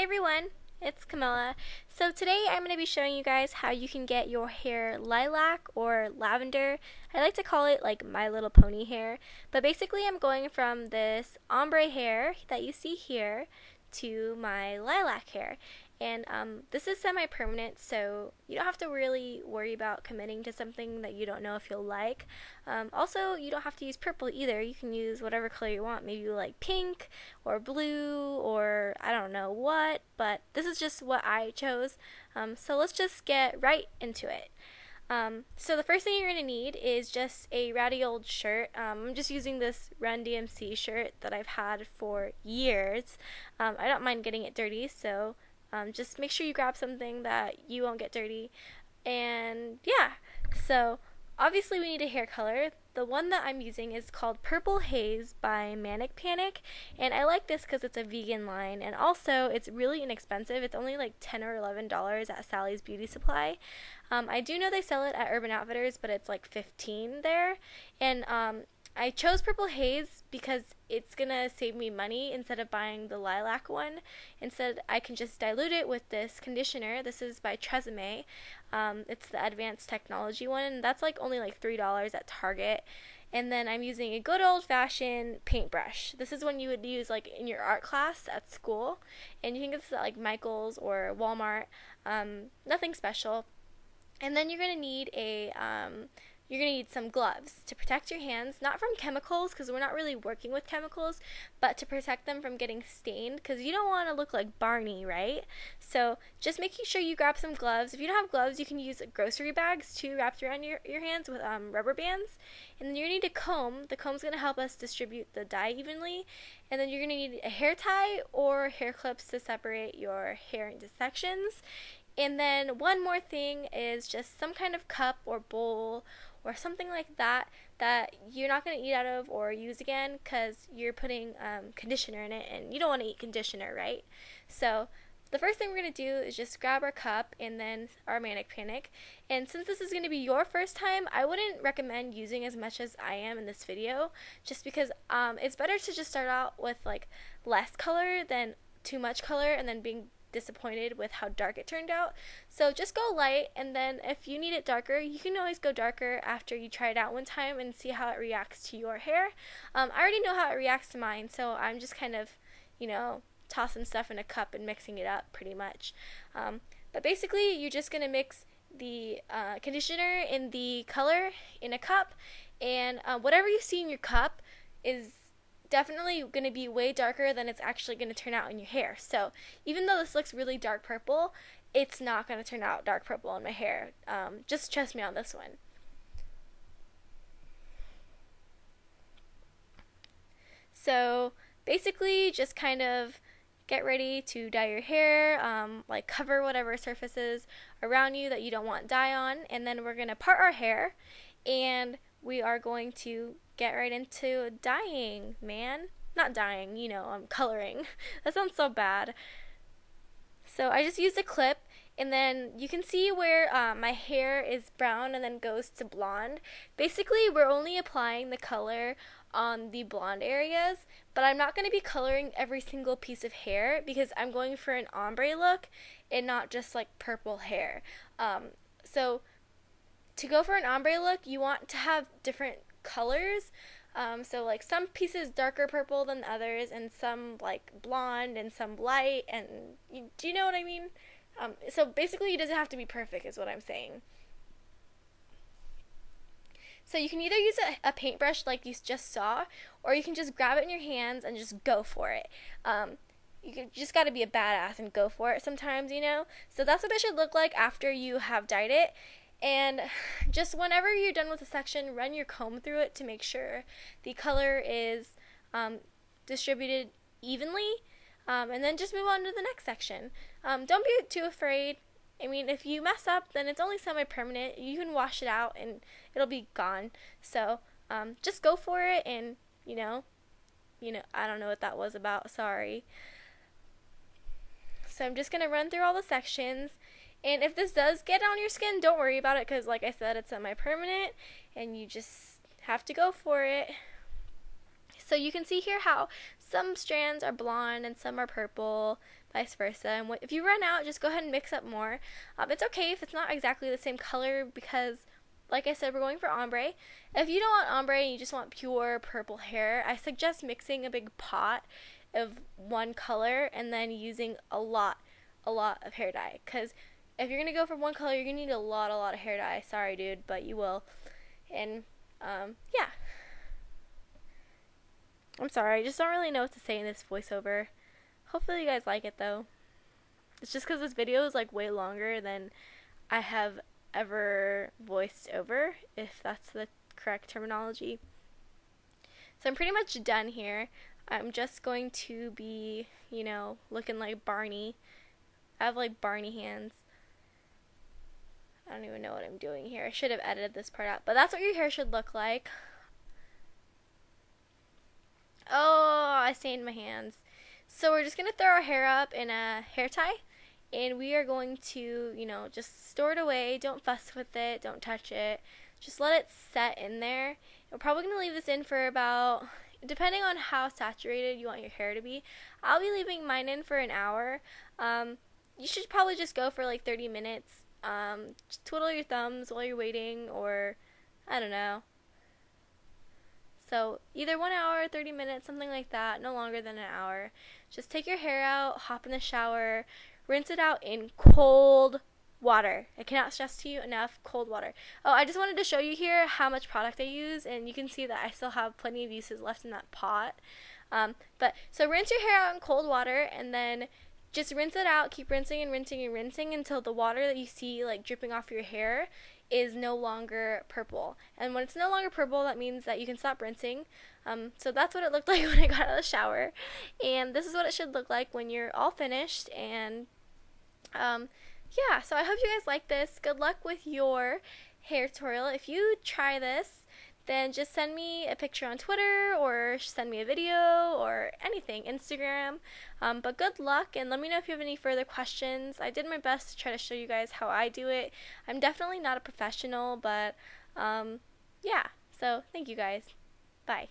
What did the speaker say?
everyone, it's Camilla. So today I'm going to be showing you guys how you can get your hair lilac or lavender. I like to call it like My Little Pony hair, but basically I'm going from this ombre hair that you see here to my lilac hair. And this is semi-permanent, so you don't have to really worry about committing to something that you don't know if you'll like. Also, you don't have to use purple either. You can use whatever color you want. Maybe you like pink or blue or I don't know what, but this is just what I chose. So let's just get right into it. So the first thing you're going to need is just a ratty old shirt. I'm just using this Run DMC shirt that I've had for years. I don't mind getting it dirty, so just make sure you grab something that you won't get dirty. And yeah, so obviously we need a hair color. The one that I'm using is called Purple Haze by Manic Panic, and I like this because it's a vegan line, and also it's really inexpensive. It's only like $10 or $11 at Sally's Beauty Supply. I do know they sell it at Urban Outfitters, but it's like $15 there, and I chose Purple Haze because it's gonna save me money instead of buying the lilac one. Instead, I can just dilute it with this conditioner. This is by Tresemme. It's the advanced technology one, and that's like only like $3 at Target. And then I'm using a good old-fashioned paintbrush. This is one you would use like in your art class at school, and you can get this at like Michael's or Walmart. Nothing special. And then you're gonna need some gloves to protect your hands, not from chemicals because we're not really working with chemicals, but to protect them from getting stained because you don't want to look like Barney, right? So just making sure you grab some gloves. If you don't have gloves, you can use grocery bags too wrapped around your hands with rubber bands. And then you're going to need a comb. The comb's going to help us distribute the dye evenly. And then you're going to need a hair tie or hair clips to separate your hair into sections. And then one more thing is just some kind of cup or bowl or something like that that you're not going to eat out of or use again because you're putting conditioner in it, and you don't want to eat conditioner, right? So the first thing we're going to do is just grab our cup and then our Manic Panic. And since this is going to be your first time, I wouldn't recommend using as much as I am in this video, just because it's better to just start out with like less color than too much color and then being disappointed with how dark it turned out. So just go light, and then if you need it darker, you can always go darker after you try it out one time and see how it reacts to your hair. I already know how it reacts to mine, so I'm just kind of, tossing stuff in a cup and mixing it up pretty much. But basically, you're just going to mix the conditioner in the color in a cup, and whatever you see in your cup is definitely going to be way darker than it's actually going to turn out in your hair. So even though this looks really dark purple, it's not going to turn out dark purple in my hair. Just trust me on this one. So basically just kind of get ready to dye your hair, like cover whatever surfaces around you that you don't want dye on, and then we're going to part our hair, and we are going to get right into dyeing, man. Not dyeing, coloring. That sounds so bad. So I just used a clip, and then you can see where my hair is brown and then goes to blonde. Basically, we're only applying the color on the blonde areas, but I'm not going to be coloring every single piece of hair because I'm going for an ombre look and not just like purple hair. So to go for an ombre look, you want to have different colors. So like some pieces darker purple than others, and some like blonde and some light, and do you know what I mean? So basically it doesn't have to be perfect is what I'm saying. So you can either use a paintbrush like you just saw, or you can just grab it in your hands and just go for it. You just got to be a badass and go for it sometimes, So that's what it should look like after you have dyed it. And just whenever you're done with a section, run your comb through it to make sure the color is distributed evenly, and then just move on to the next section. Don't be too afraid. I mean, if you mess up, then it's only semi-permanent. You can wash it out and it'll be gone. So just go for it, and I don't know what that was about, sorry. So I'm just going to run through all the sections. And if this does get on your skin, don't worry about it because, like I said, it's semi-permanent and you just have to go for it. So you can see here how some strands are blonde and some are purple, vice versa. And if you run out, just go ahead and mix up more. It's okay if it's not exactly the same color because, like I said, we're going for ombre. If you don't want ombre and you just want pure purple hair, I suggest mixing a big pot of one color and then using a lot of hair dye. Because if you're going to go for one color, you're going to need a lot of hair dye. Sorry, dude, but you will. And, yeah. I'm sorry, I just don't really know what to say in this voiceover. Hopefully you guys like it, though. It's just because this video is, like, way longer than I have ever voiced over, if that's the correct terminology. So I'm pretty much done here. I'm just going to be, you know, looking like Barney. I have, like, Barney hands. I don't even know what I'm doing here. I should have edited this part out. But that's what your hair should look like. Oh, I stained my hands. So we're just going to throw our hair up in a hair tie. And we are going to, you know, just store it away. Don't fuss with it. Don't touch it. Just let it set in there. We're probably going to leave this in for about, depending on how saturated you want your hair to be. I'll be leaving mine in for an hour. You should probably just go for like 30 minutes. Just twiddle your thumbs while you're waiting, or I don't know. So either 1 hour, 30 minutes, something like that, no longer than an hour. Just take your hair out, hop in the shower, rinse it out in cold water. I cannot stress to you enough, cold water. Oh, I just wanted to show you here how much product I use, and you can see that I still have plenty of uses left in that pot. So rinse your hair out in cold water, and then just rinse it out, keep rinsing and rinsing and rinsing until the water that you see like dripping off your hair is no longer purple. And when it's no longer purple, that means that you can stop rinsing. So that's what it looked like when I got out of the shower. And this is what it should look like when you're all finished. And yeah, so I hope you guys like this. Good luck with your hair tutorial. If you try this, then just send me a picture on Twitter or send me a video or anything, Instagram. But good luck, and let me know if you have any further questions. I did my best to try to show you guys how I do it. I'm definitely not a professional, but yeah. So thank you guys. Bye.